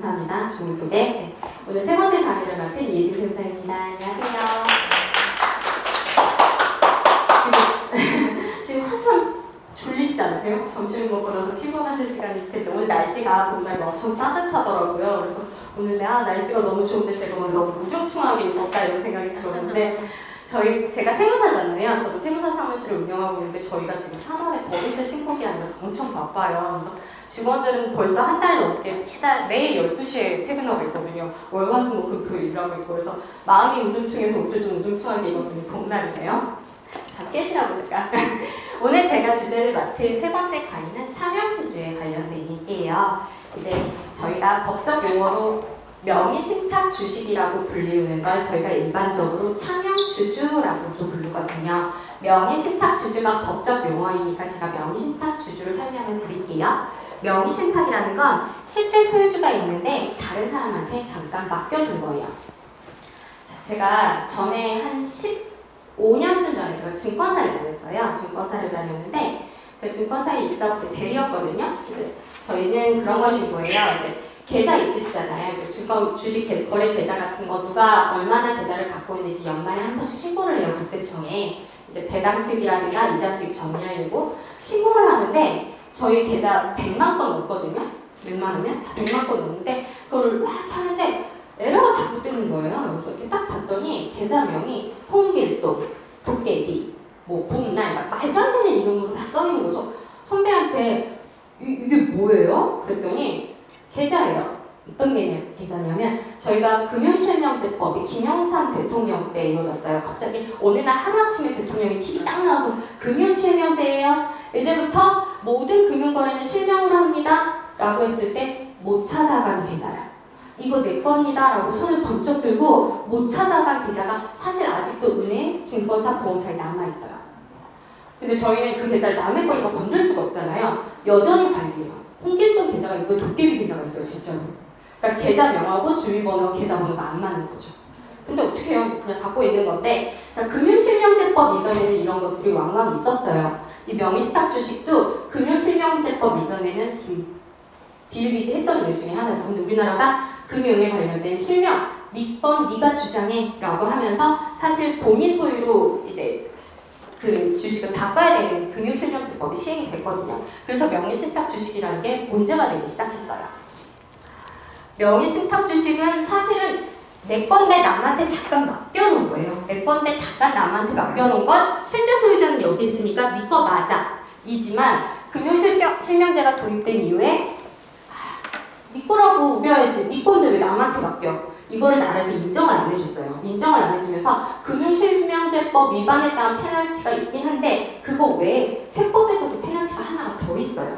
감사합니다. 종이 소개. 네. 오늘 세 번째 강의를 맡은 이혜지 세무사입니다. 안녕하세요. 지금 한참 졸리시지 않으세요? 점심을 먹고 나서 피곤하실 시간이 텐데 오늘 날씨가 정말 엄청 따뜻하더라고요. 그래서 오늘 날씨가 너무 좋은데 제가 오늘 너무 우중충하게 입었다 이런 생각이 들었는데 제가 세무사잖아요. 저도 세무사 사무실을 운영하고 있는데 저희가 지금 3월에 버릇을 신고기 아니라서 엄청 바빠요. 그래서 직원들은 벌써 한 달 넘게 매일 12시에 퇴근하고 있거든요. 월화수목금토일 일하고 있고 그래서 마음이 우중충해서 옷을 좀 우중충하게 입었더니 봄날이네요. 자, 깨시라고 제가. 오늘 제가 주제를 맡은 세 번째 강의는 차명주주에 관련된 얘기예요. 이제 저희가 법적 용어로 명의신탁 주식이라고 불리우는 걸 저희가 일반적으로 차명주주라고도 부르거든요. 명의신탁 주주가 법적 용어이니까 제가 명의신탁 주주를 설명을 드릴게요. 명의신탁이라는 건 실제 소유주가 있는데 다른 사람한테 잠깐 맡겨둔 거예요. 자, 제가 전에 한 15년쯤 전에 제가 증권사를 다녔어요. 증권사를 다녔는데 제가 증권사의 입사부터 대리였거든요. 이제 저희는 그런 것인 거예요. 이제 계좌 있으시잖아요. 이제 증권 주식 거래 계좌 같은 거 누가 얼마나 계좌를 갖고 있는지 연말에 한 번씩 신고를 해요. 국세청에. 이제 배당 수익이라든가 이자 수익 정리하려고 신고를 하는데 저희 계좌 100만 건 넘거든요. 몇만 원이면 다 100만 건 넘는데 그걸 막 하는데 에러가 자꾸 뜨는 거예요. 그래서 이렇게 딱 봤더니 계좌명이 홍길동, 도깨비, 뭐 봄날 막 말도 안 되는 이름으로 막 써있는 거죠. 선배한테 이게 뭐예요? 그랬더니 계좌예요. 어떤 계좌냐면 저희가 금융실명제법이 김영삼 대통령 때 이루어졌어요. 갑자기 어느 날 하루아침에 대통령이 TV 딱 나와서 금융실명제예요. 이제부터 모든 금융거래는 실명으로 합니다. 라고 했을 때 못 찾아간 계좌야. 이거 내 겁니다. 라고 손을 번쩍 들고 못 찾아간 계좌가 사실 아직도 은행, 증권사, 보험사에 남아있어요. 근데 저희는 그 계좌를 남의 거니까 건들 수가 없잖아요. 여전히 관리해요. 홍길동 계좌가 있고 도깨비 계좌가 있어요. 진짜로. 그러니까 계좌명하고 주민번호, 계좌번호가 안 맞는 거죠. 근데 어떻게 해요? 그냥 갖고 있는 건데 자, 금융실명제법 이전에는 이런 것들이 왕왕 있었어요. 이 명의신탁 주식도 금융실명제법 이전에는 좀 비일비재했던 일 중에 하나죠. 근데 우리나라가 금융에 관련된 실명, 네 건 네가 주장해 라고 하면서 사실 본인 소유로 이제 그 주식을 바꿔야 되는 금융실명제법이 시행이 됐거든요. 그래서 명의신탁 주식이라는 게 문제가 되기 시작했어요. 명의신탁 주식은 사실은 내 건데 남한테 잠깐 맡겨놓은 거예요. 내 건데 잠깐 남한테 맡겨놓은 건 실제 소유자는 여기 있으니까 네 거 맞아. 이지만 금융실명제가 도입된 이후에 네 거라고 우겨야지. 네 건데 왜 남한테 맡겨? 이거를 나라에서 인정을 안 해줬어요. 인정을 안 해주면서 금융실명제법 위반에 따른 페널티가 있긴 한데 그거 외에 세법에서도 페널티가 하나가 더 있어요.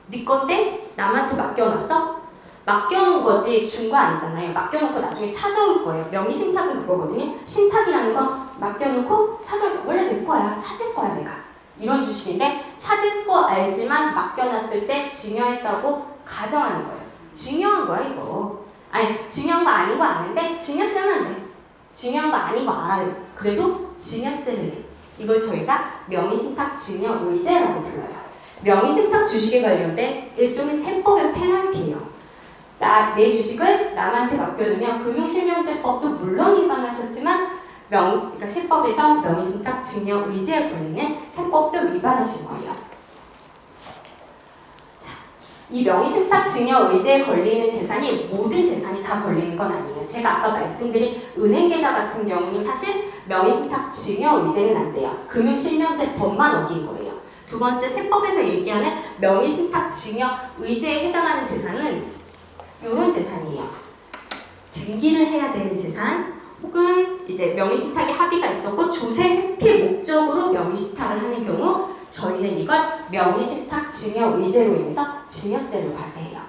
네 건데 남한테 맡겨놨어? 맡겨놓은 거지 준 거 아니잖아요. 맡겨놓고 나중에 찾아올 거예요. 명의신탁은 그거거든요. 신탁이라는 건 맡겨놓고 찾아올 거야. 원래 내 거야. 찾을 거야 내가. 이런 주식인데 찾을 거 알지만 맡겨놨을 때 증여했다고 가정하는 거예요. 증여한 거야 이거. 아니 증여한 거 아닌 거 아는데 증여세는 안 돼. 증여한 거 아닌 거 알아요. 그래도 증여세를 내. 이걸 저희가 명의신탁 증여의제라고 불러요. 명의신탁 주식에 관련된 일종의 세법의 페널티예요. 내 주식을 남한테 맡겨두면 금융실명제법도 물론 위반하셨지만 그러니까 세법에서 명의신탁 증여의제에 걸리는 세법도 위반하신 거예요. 자, 이 명의신탁 증여의제에 걸리는 재산이 모든 재산이 다 걸리는 건 아니에요. 제가 아까 말씀드린 은행계좌 같은 경우는 사실 명의신탁 증여의제는 안 돼요. 금융실명제법만 어긴 거예요. 두 번째 세법에서 얘기하는 명의신탁 증여의제에 해당하는 재산은 이런 재산이에요. 등기를 해야 되는 재산 혹은 이제 명의신탁에 합의가 있었고 조세 회피 목적으로 명의신탁을 하는 경우 저희는 이걸 명의신탁 증여의제로 인해서 증여세를 과세해요.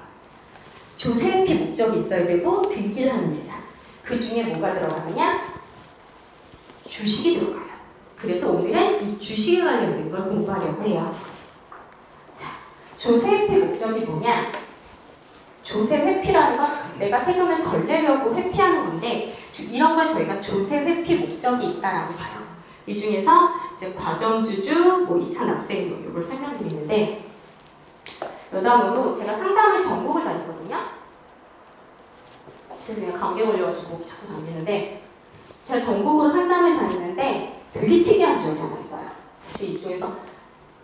조세 회피 목적이 있어야 되고 등기를 하는 재산. 그 중에 뭐가 들어가느냐? 주식이 들어가요. 그래서 오늘은 이 주식에 관련된 걸 공부하려고 해요. 자, 조세 회피 목적이 뭐냐? 조세 회피라는 건 내가 세금을 덜 내려고 회피하는 건데 이런 걸 저희가 조세 회피 목적이 있다라고 봐요. 이 중에서 이제 과정주주, 뭐 2차 납세인 뭐 이걸 설명드리는데 여담으로 제가 상담을 전국을 다니거든요. 죄송해요. 감기 걸려가지고 목이 자꾸 잠기는데 제가 전국으로 상담을 다니는데 되게 특이한 지역이 하나 있어요. 혹시 이 중에서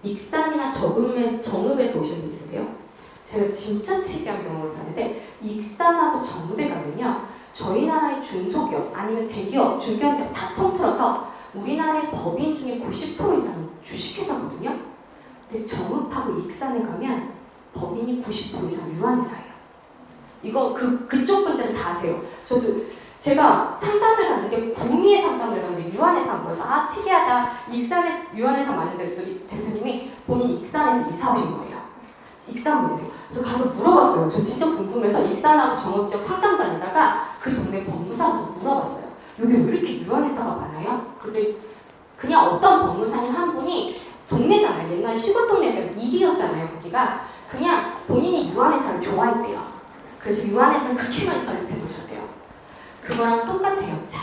익산이나 정읍에서 오신 분 있으세요? 제가 진짜 특이한 경험을 봤는데 익산하고 정읍에 가면요. 저희 나라의 중소기업 아니면 대기업, 중견기업 다 통틀어서 우리나라의 법인 중에 90% 이상은 주식회사거든요. 근데 정읍하고 익산에 가면 법인이 90% 이상 유한회사예요. 이거 그쪽 분들은 다 아세요. 제가 상담을 갔는데 구미에 상담을 갔는데 유한회사 안 보여서 아 특이하다. 익산에 유한회사 많은데 그랬더니 대표님이 본인 익산에서 이사 오신 거예요. 익산 분이세요. 그래서 가서 물어봤어요. 저 진짜 궁금해서 익산하고 정읍 지역 상담 다니다가 그 동네 법무사 가서 물어봤어요. 여기 왜 이렇게 유한회사가 많아요? 근데 그냥 어떤 법무사님 한 분이 동네잖아요. 옛날 시골 동네면 일이었잖아요. 거기가 그냥 본인이 유한회사를 좋아했대요. 그래서 유한회사를 그렇게 많이 설립해 놓으셨대요. 그거랑 똑같아요. 자,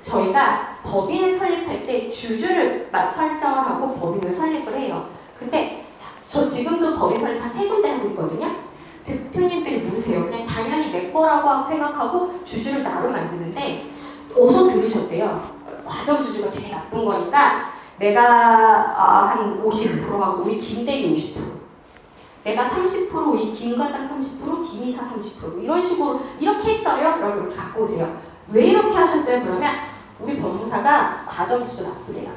저희가 법인을 설립할 때 주주를 설정을 하고 법인을 설립을 해요. 근데 저 지금도 법인 설립 한 3군데 하고 있거든요. 대표님들이 물으세요. 그냥 당연히 내 거라고 생각하고 주주를 나로 만드는데 어서 들으셨대요. 과정주주가 되게 나쁜 거니까 내가 한 50%하고 우리 김대리 50%, 내가 30%, 우리 김과장 30%, 김이사 30% 이런 식으로 이렇게 했어요. 라고 이렇게 갖고 오세요. 왜 이렇게 하셨어요? 그러면 우리 법무사가 과정주주 나쁘대요.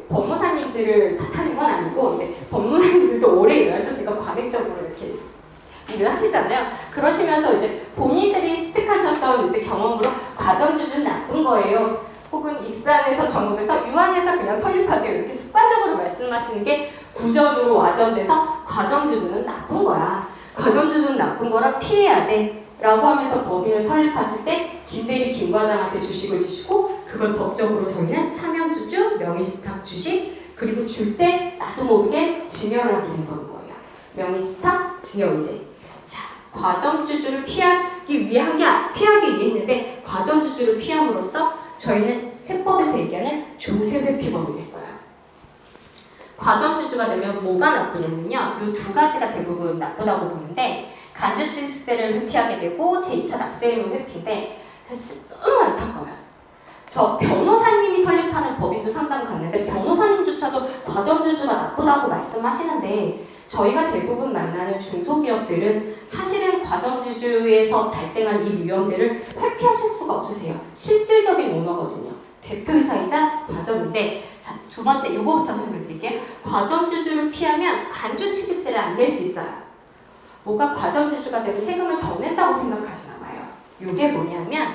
법무사님들을 탓하는 건 아니고 이제 법무사님들도 오래 일하셨으니까 과백적으로 이렇게 일을 하시잖아요. 그러시면서 이제 본인들이 습득하셨던 이제 경험으로 과정주주는 나쁜 거예요. 혹은 익산에서 정읍에서 유한회사 그냥 설립하세요. 이렇게 습관적으로 말씀하시는 게 구전으로 와전돼서 과정주주는 나쁜 거야. 과정주주는 나쁜 거라 피해야 돼. 라고 하면서 법인을 설립하실 때 김대리 김과장한테 주식을 주시고 그걸 법적으로 저희는 차명주주, 명의신탁 주식 그리고 줄 때 나도 모르게 증여를 하게 된 거예요. 명의신탁, 증여의제. 자, 과정주주를 피하기 위해 했는데 과정주주를 피함으로써 저희는 세법에서 얘기하는 조세회피범이 됐어요. 과정주주가 되면 뭐가 나쁘냐면요. 이 두 가지가 대부분 나쁘다고 보는데 간주취득세를 회피하게 되고 제2차 납세의무 회피인데 진짜 너무 안타까워요. 저 변호사님이 설립하는 법인도 상담 갔는데 변호사님조차도 과정주주가 나쁘다고 말씀하시는데 저희가 대부분 만나는 중소기업들은 사실은 과정주주에서 발생한 이 위험들을 회피하실 수가 없으세요. 실질적인 오너거든요. 대표이사이자 과정인데 자, 두 번째 이거부터 설명드릴게요. 과정주주를 피하면 간주취득세를 안 낼 수 있어요. 뭐가 과정주주가 되면 세금을 더 낸다고 생각하시나 봐요. 이게 뭐냐면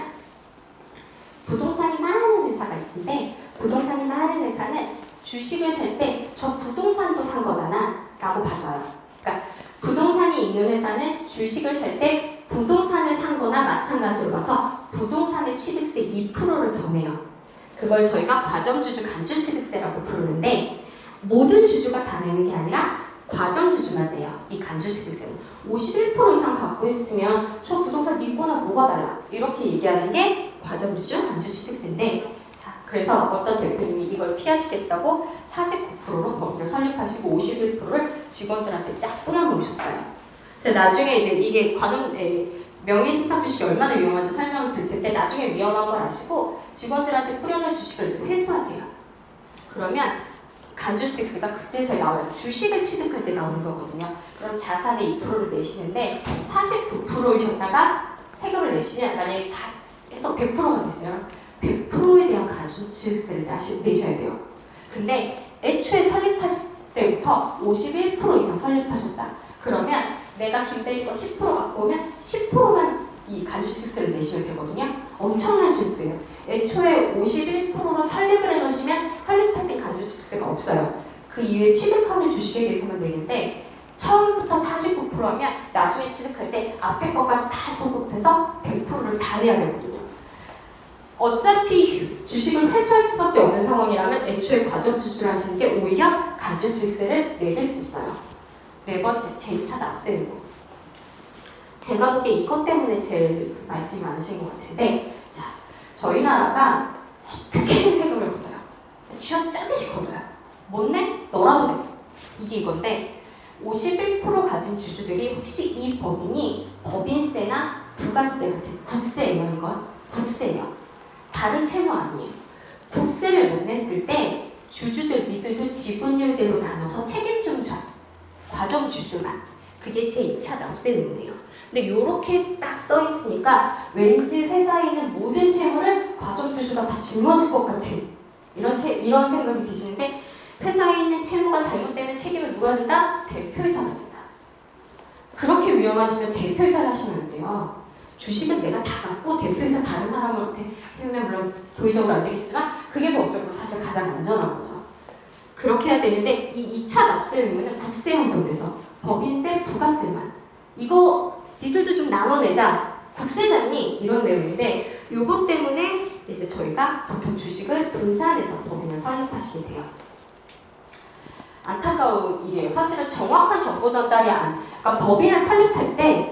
부동산이 많은 회사가 있는데 부동산이 많은 회사는 주식을 살 때 저 부동산도 산 거잖아 라고 봐줘요. 그러니까 부동산이 있는 회사는 주식을 살 때 부동산을 산 거나 마찬가지로 봐서 부동산의 취득세 2%를 더 내요. 그걸 저희가 과정주주 간주취득세라고 부르는데 모든 주주가 다 내는 게 아니라 과정주주만 돼요. 이 간주취득세는 51% 이상 갖고 있으면 저 부동산 네 거나 뭐가 달라 이렇게 얘기하는 게 과정주주 간주취득세인데 자, 그래서 어떤 대표님이 이걸 피하시겠다고 49%로 법인을 설립하시고 51%를 직원들한테 쫙 뿌려놓으셨어요. 그래서 나중에 이제 이게 명의신탁 주식이 얼마나 위험한지 설명을 드릴 텐데 나중에 위험한 걸 아시고 직원들한테 뿌려놓은 주식을 이제 회수하세요. 그러면 간주취득세가 그때서 나와요. 주식을 취득할 때 나오는 거거든요. 그럼 자산의 2%를 내시는데 49%이셨다가 세금을 내시면 만약에 다 해서 100%가 됐어요. 100%에 대한 간주취득세를 내셔야 돼요. 근데 애초에 설립하실 때부터 51% 이상 설립하셨다. 그러면 내가 김대리 거 10% 갖고 오면 10%만 이 간주취득세를 내시면 되거든요. 엄청난 실수예요. 애초에 51%로 설립을 해놓으시면 설립할 때 간주취득세가 없어요. 그 이후에 취득하는 주식에 대해서만 내는데 처음부터 49% 하면 나중에 취득할 때 앞에 것까지 다 소급해서 100%를 다 내야 되거든요. 어차피 주식을 회수할 수밖에 없는 상황이라면 애초에 과정주주를 하시는 게 오히려 간주취득세를 내릴 수 있어요. 네 번째, 제2차 납세의무. 제가 보기에 이것 때문에 제일 말씀이 많으신 것 같은데 자, 저희 나라가 어떻게든 세금을 걷어요. 쥐어 짜듯이 걷어요. 못 내? 너라도 돼. 이게 이건데 51% 가진 주주들이 혹시 이 법인이 법인세나 부가세 같은 국세예요. 이건 국세예요. 다른 채무 아니에요. 국세를 못 냈을 때 주주들 니들도 지분율대로 나눠서 책임 좀 져. 과정 주주만. 그게 제2차 납세 의무예요. 근데 요렇게 딱 써 있으니까 왠지 회사에 있는 모든 채무를 과정 주주가 다 짊어질 것 같은 이런 생각이 드시는데, 회사에 있는 채무가 잘못되면 책임을 누가 진다? 대표이사가 진다. 그렇게 위험하시면 대표이사를 하시면 안 돼요. 주식은 내가 다 갖고 대표이사 다른 사람한테 세우면 물론 도의적으로 안 되겠지만 그게 법적으로 사실 가장 안전한 거죠. 그렇게 해야 되는데, 이 2차 납세 의무는 국세 한정돼서 법인세, 부가세만. 이거 니들도 좀 나눠내자. 국세잖니? 이런 내용인데, 요것 때문에 이제 저희가 보통 주식을 분산해서 법인을 설립하시게 돼요. 안타까운 일이에요. 사실은 정확한 정보 전달이 그러니까 법인을 설립할 때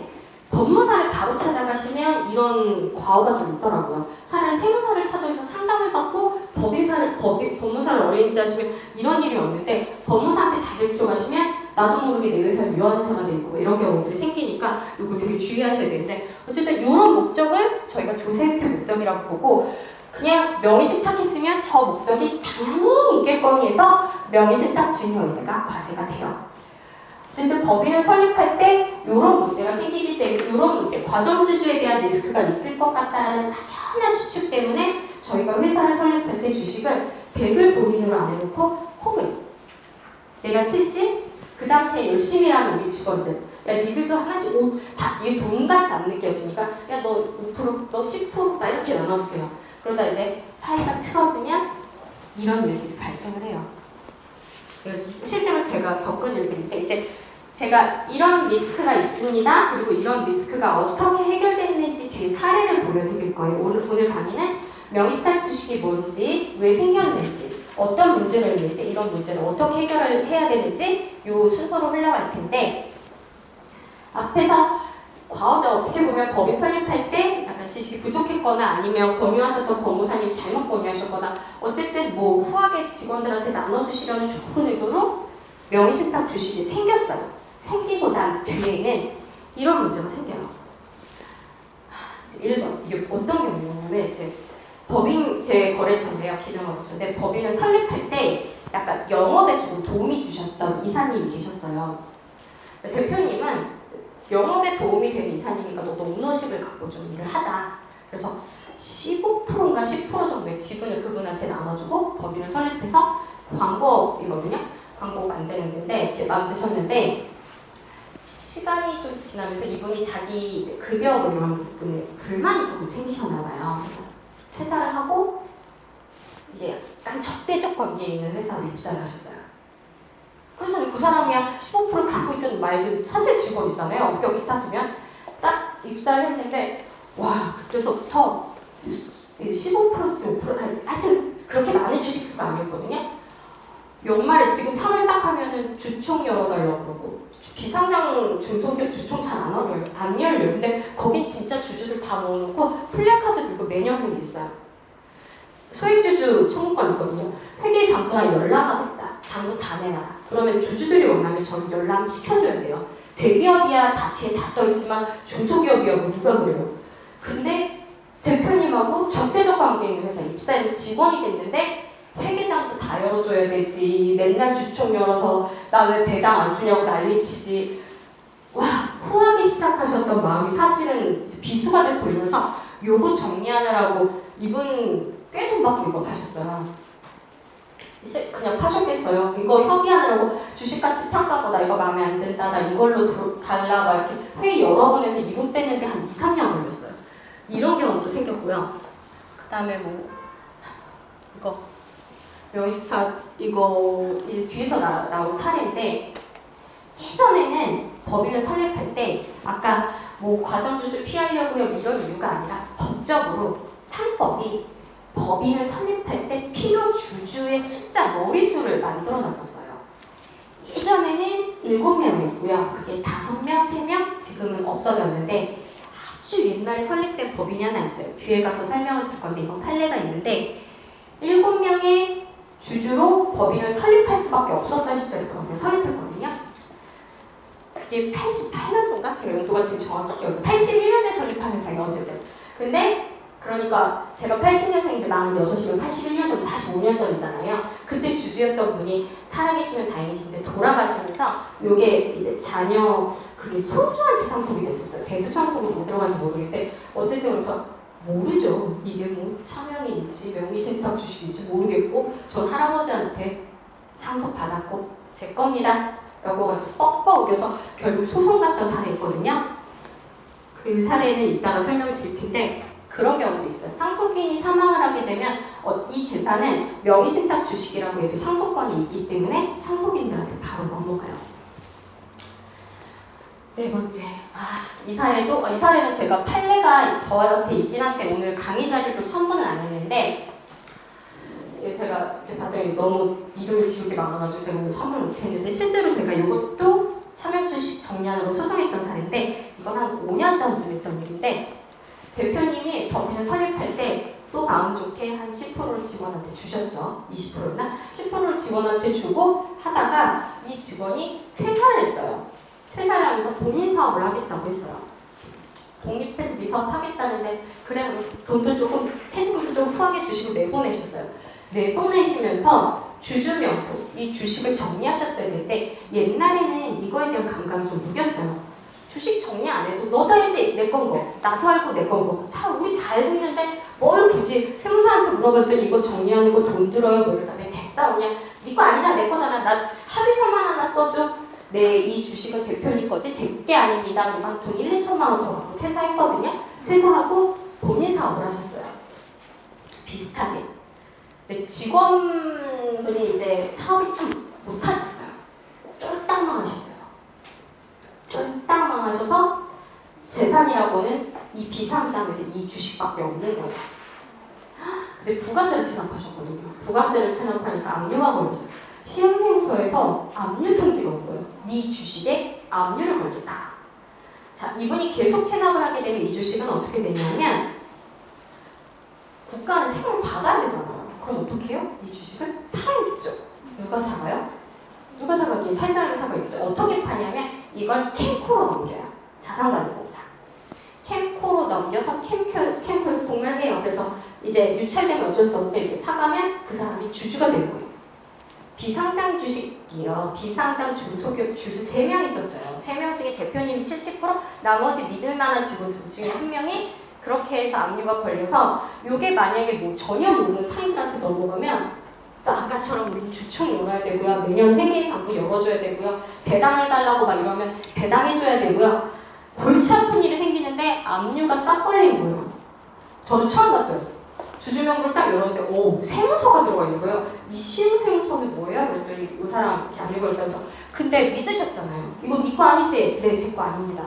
법무사를 바로 찾아가시면 이런 과오가 좀 있더라고요. 차라리 세무사를 찾아서 상담을 받고 법무사를 어레인지 하시면 이런 일이 없는데, 법무사한테 다를 쪽 하시면 나도 모르게 내 회사에 유한회사가 돼 있고 이런 경우들이 생기니까 이거 되게 주의하셔야 되는데, 어쨌든 이런 목적을 저희가 조세표 목적이라고 보고, 그냥 명의신탁했으면 저 목적이 당연히 있겠거니 해서 명의신탁 증여이자가 과세가 돼요. 어쨌든 법인을 설립할 때 이런 문제가 생기기 때문에, 이런 문제, 과정주주에 대한 리스크가 있을 것 같다는 막연한 추측 때문에 저희가 회사를 설립할 때 주식을 100을 본인으로 안 해놓고, 혹은 내가 70, 그 당시에 열심히 일하는 우리 직원들, 야 니들도 하나씩 이게 돈같이 안 느껴지니까 야 너 5%, 너 10%, 막 이렇게 나눠주세요. 그러다 이제 사이가 틀어지면 이런 일들이 발생을 해요. 실제로 제가 겪은 일들인데, 이제 제가 이런 리스크가 있습니다. 그리고 이런 리스크가 어떻게 해결됐는지 뒤에 사례를 보여드릴 거예요. 오늘 강의는 명의신탁 주식이 뭔지, 왜 생겼는지, 어떤 문제가 있는지, 이런 문제를 어떻게 해결을 해야 되는지 이 순서로 흘러갈 텐데, 앞에서 과거자 어떻게 보면 법인 설립할 때 약간 지식이 부족했거나 아니면 권유하셨던 법무사님이 잘못 권유하셨거나 어쨌든 뭐 후하게 직원들한테 나눠주시려는 좋은 의도로 명의신탁 주식이 생겼어요. 생기고 난 뒤에는 이런 문제가 생겨요. 1번, 이게 어떤 경우냐면 이제 법인, 제 거래처인데요. 기정거래처인데 법인을 설립할 때 약간 영업에 조금 도움이 주셨던 이사님이 계셨어요. 대표님은 영업에 도움이 되는 이사님이니까 너도 오너십을 갖고 좀 일을 하자. 그래서 15%인가 10% 정도의 지분을 그분한테 나눠주고 법인을 설립해서 광고이거든요. 광고 만드는데 이렇게 만드셨는데, 시간이 좀 지나면서 이분이 자기 이제 급여 뭐 이런 부분에 불만이 조금 생기셨나 봐요. 퇴사를 하고 이게 약간 적대적 관계에 있는 회사로 입사를 하셨어요. 그래서 그 사람이 15% 갖고 있든 말든 사실 직원이잖아요. 엄격히 따지면. 딱 입사를 했는데, 와, 그때서부터 15%쯤 5% 하여튼 그렇게 많은 주식수가 아니었거든요. 연말에 지금 3월 딱 하면은 주총 열어달라고 그러고, 비상장 중소기업 주총 잘 안 열려요. 근데 거기 진짜 주주들 다 모아놓고 플래카드 들고 매년 하는 게 있어요. 소액주주 청구권 있거든요. 회계 장부나 열람하겠다. 장부 다 내놔라. 그러면 주주들이 원하면 저는 열람 시켜줘야 돼요. 대기업이야 다 뒤에 다 떠있지만 중소기업이야 뭐 누가 그래요. 근데 대표님하고 적대적 관계에 있는 회사에 입사한 직원이 됐는데 회계장도 다 열어줘야 되지. 맨날 주총 열어서 나 왜 배당 안 주냐고 난리치지. 와, 후하게 시작하셨던 마음이 사실은 비수가 돼서 돌리면서 요거 정리하느라고 이분 꽤 돈 받고 이거 파셨어요. 그냥 파셨겠어요. 이거 협의하느라고 주식가치 평가하고 나 이거 마음에 안 든다. 나 이걸로 달라. 막 이렇게 회의 여러 번 해서 이분 빼는 게 한 2, 3년 걸렸어요. 이런 경우도 생겼고요. 그 다음에 뭐 이거 명의신탁 이거 이제 뒤에서 나온 사례인데, 예전에는 법인을 설립할 때 아까 뭐 과정주주 피하려고요 이런 이유가 아니라 법적으로 상법이 법인을 설립할 때 필요 주주의 숫자 머리수를 만들어 놨었어요. 예전에는 7명이었고요. 그게 5명, 3명, 지금은 없어졌는데, 아주 옛날에 설립된 법인이 하나 있어요. 뒤에 가서 설명을 드릴 건데 이건 판례가 있는데, 7명의 주주로 법인을 설립할 수밖에 없었던 시절에 법인을 설립했거든요. 그게 88년도인가? 제가 연도가 지금 정확히 기억이 81년에 설립한 회사예요. 어쨌든. 근데 그러니까 제가 80년생인데 46이면 81년도면 45년 전이잖아요. 그때 주주였던 분이 살아계시면 다행이신데 돌아가시면서 요게 이제 자녀 그게 손주한테 상속이 됐었어요. 대수상속으로 못 들어간지 모르겠는데 어쨌든 그래서 모르죠. 이게 뭐 차명인지 명의신탁 주식인지 모르겠고 전 할아버지한테 상속받았고 제 겁니다. 라고 가지고 뻑뻑 우겨서 결국 소송 갔던 사례 있거든요. 그 사례는 이따가 설명을 드릴 텐데 그런 경우도 있어요. 상속인이 사망을 하게 되면 이 재산은 명의신탁 주식이라고 해도 상속권이 있기 때문에 상속인들한테 바로 넘어가요. 네 번째, 이 사례는 제가 판례가 저한테 있긴 한데 오늘 강의 자료로 첨부는 안 했는데 제가 이렇게 봤더니 너무 이름을 지울 게 많아가지고 제가 오늘 첨부를 못했는데 실제로 제가 이것도 차명주식 정리안으로 소송했던 사례인데 이건 한 5년 전쯤 했던 일인데 대표님이 법인을 설립할 때 또 마음 좋게 한 10%를 직원한테 주셨죠. 20%나 10%를 직원한테 주고 하다가 이 직원이 퇴사를 했어요. 퇴사를 하면서 본인 사업을 하겠다고 했어요. 독립해서 네 사업 하겠다는데 그래 돈도 조금 퇴직금도 좀 후하게 주시고 내보내셨어요. 내보내시면서 주주명부 이 주식을 정리하셨어야 되는데 옛날에는 이거에 대한 감각이 좀 무겼어요. 주식 정리 안 해도 너도 알지? 내 건 거. 나도 알고 내 건 거. 다 우리 다 알고 있는데 뭘 굳이 세무사한테 물어봤더니 이거 정리하는 거 돈 들어요. 뭐 이러다 왜 됐어 그냥 네 거 아니잖아 내 거잖아. 나 합의서만 하나 써줘. 네, 이 주식은 대표님 거지 제 게 아닙니다. 한 돈 1, 2천만 원 더 갖고 퇴사했거든요. 퇴사하고 본인 사업을 하셨어요. 비슷하게. 근데 직원분이 이제 사업이 참 못하셨어요. 쫄딱 망하셨어요. 쫄딱 망하셔서 재산이라고는 이 비상장에서 이 주식밖에 없는 거예요. 근데 부가세를 체납하셨거든요. 부가세를 체납하니까 압류가 걸렸어요. 시행세무서에서 압류 통지가 온 거예요. 네 주식에 압류를 걸겠다. 자, 이분이 계속 체납을 하게 되면 이 주식은 어떻게 되냐면 국가는 세금을 받아야 되잖아요. 그럼 어떻게 해요? 이 주식을 팔아야겠죠. 누가 사가요? 누가 사가긴 살 사람이 사가겠죠. 어떻게 파냐면 이걸 캠코로 넘겨요. 자산관리공사. 캠코로 넘겨서 캠코에서 공멸해요. 그래서 이제 유찰되면 어쩔 수 없는데 이제 사가면 그 사람이 주주가 되는 거예요. 비상장 주식이요. 비상장 중소기업 주주 3명 있었어요. 3명 중에 대표님이 70%, 나머지 믿을 만한 직원 둘 중에 한 명이 그렇게 해서 압류가 걸려서 요게 만약에 뭐 전혀 모르는 타인들한테 넘어가면 또 아까처럼 우리 주총 열어야 되고요. 매년 회계 장부 열어줘야 되고요. 배당해달라고 막 이러면 배당해줘야 되고요. 골치 아픈 일이 생기는데 압류가 딱 걸린 거예요. 저도 처음 봤어요. 주주명부를 딱 열었는데 오 세무서가 들어가 있는 거예요. 이 시흥세무서는 뭐예요? 그랬더니 이 사람 이렇게 압류 걸면서 근데 믿으셨잖아요. 이거 네 거 아니지? 네, 제 거 아닙니다.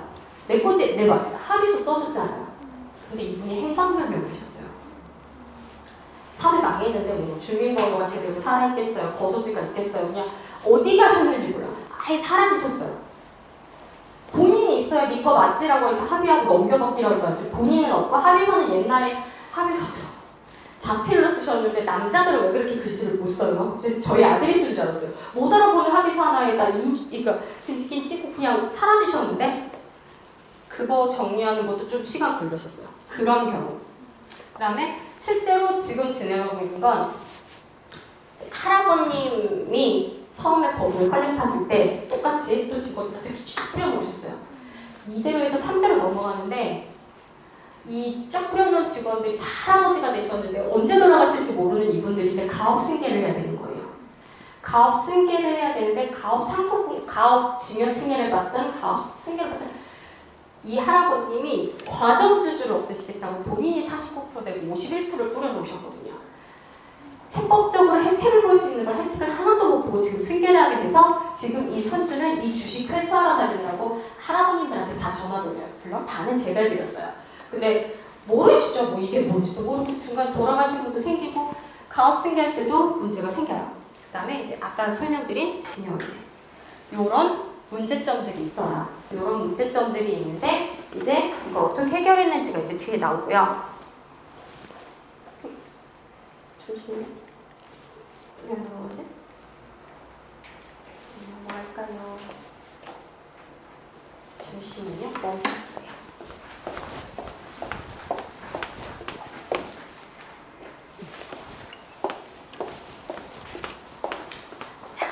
내 거지? 네, 맞습니다. 합의서 써줬잖아요. 근데 이분이 행방불명이셨어요. 사업이 망했는데 뭐 주민번호가 제대로 살아있겠어요? 거소지가 있겠어요? 그냥 어디 가셨는지 몰라요. 아예 사라지셨어요. 본인이 있어야 네 거 맞지라고 해서 합의하고 넘겨받기라고 하지 본인은 없고 합의서는 옛날에 합의서도 자필로 쓰셨는데 남자들은 왜 그렇게 글씨를 못 써요? 저희 아들이 쓴 줄 알았어요. 못 알아보는 합의서 하나에다 이거 진짜 찍고 그냥 사라지셨는데 그거 정리하는 것도 좀 시간 걸렸었어요. 그런 경우. 그 다음에 실제로 지금 진행하고 있는 건 할아버님이 처음에 법을 설립하실 때 똑같이 또 직원들한테 쫙 뿌려놓으셨어요. 2대로에서 3대로 넘어가는데 이 쫙 뿌려놓은 직원들이 다 할아버지가 되셨는데 언제 돌아가실지 모르는 이분들인데 가업 승계를 해야 되는 거예요. 가업 승계를 해야 되는데 가업 증여 특례를 받든 가업 승계를 받든 이 할아버님이 과정주주를 없애시겠다고 본인이 49% 내고 51%를 뿌려놓으셨거든요. 세법적으로 혜택을 볼 수 있는 걸 혜택을 하나도 못 보고 지금 승계를 하게 돼서 지금 이 손주는 이 주식 회수하러 다니느라고 할아버님들한테 다 전화 돌려요. 물론 다는 제가 드렸어요. 근데 모르시죠? 뭐 이게 뭔지도 모르고 중간 돌아가신 분도 생기고 가업 승계할 때도 문제가 생겨요. 그 다음에 이제 아까 설명드린 증여이제 요런 문제점들이 있더라. 이런 문제점들이 있는데 이제 이걸 어떻게 해결했는지가 이제 뒤에 나오고요. 잠시만요. 그냥 뭐지? 뭐 할까요? 잠시만요. 멈췄어요. 자,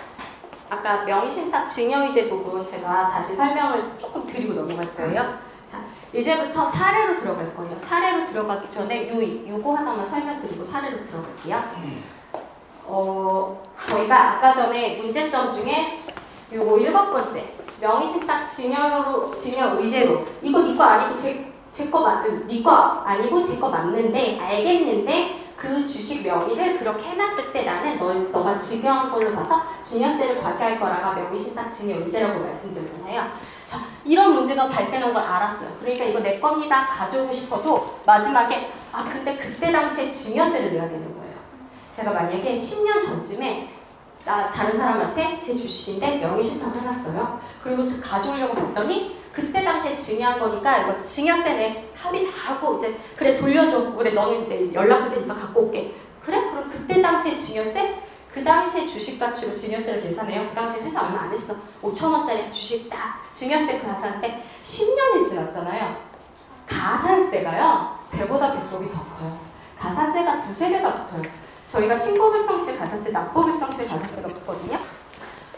아까 명의신탁 증여의제 부분 제가 다시 설명을 조금 드리고 넘어갈 거예요. 자, 이제부터 사례로 들어갈 거예요. 사례로 들어가기 전에 요거 하나만 설명드리고 사례로 들어갈게요. 저희가 아까 전에 문제점 중에 요거 7번째 명의신탁 증여 의제로 이거 네 거 아니고 제 거 맞는 네 거 아니고 제 거 맞는데 알겠는데 그 주식 명의를 그렇게 해놨을 때 나는 너가 증여한 걸로 봐서 증여세를 과세할 거라가 명의신탁 증여 의제라고 말씀드렸잖아요. 자, 이런 문제가 발생한 걸 알았어요. 그러니까 이거 내 겁니다 가져오고 싶어도 마지막에 근데 그때 당시에 증여세를 내야 되는 거예요. 제가 만약에 10년 전쯤에 다른 사람한테 제 주식인데 명의신탁을 해놨어요. 그리고 가져오려고 봤더니 그때 당시에 증여한 거니까 이거 증여세 내 합의 다 하고 이제 그래 돌려줘. 그래 너는 이제 연락도 되니까 갖고 올게. 그래? 그럼 그때 당시에 증여세? 그 당시에 주식 가치로 증여세를 계산해요. 그 당시에 회사 얼마 안 했어. 5,000원짜리 주식 딱 증여세 계산하는데 10년이 지났잖아요. 가산세가요. 배보다 배꼽이 더 커요. 가산세가 2~3배가 붙어요. 저희가 신고불성실 가산세, 납부불성실 가산세가 붙거든요.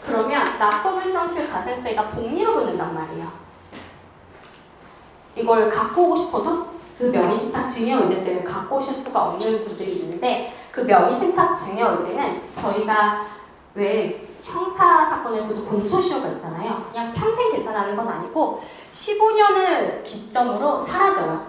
그러면 납부불성실 가산세가 복리로 붙는단 말이에요. 이걸 갖고 오고 싶어도 그 명의신탁 증여의제 때문에 갖고 오실 수가 없는 분들이 있는데 그 명의신탁 증여의제는 저희가 왜 형사 사건에서도 공소시효가 있잖아요. 그냥 평생 계산하는 건 아니고 15년을 기점으로 사라져요.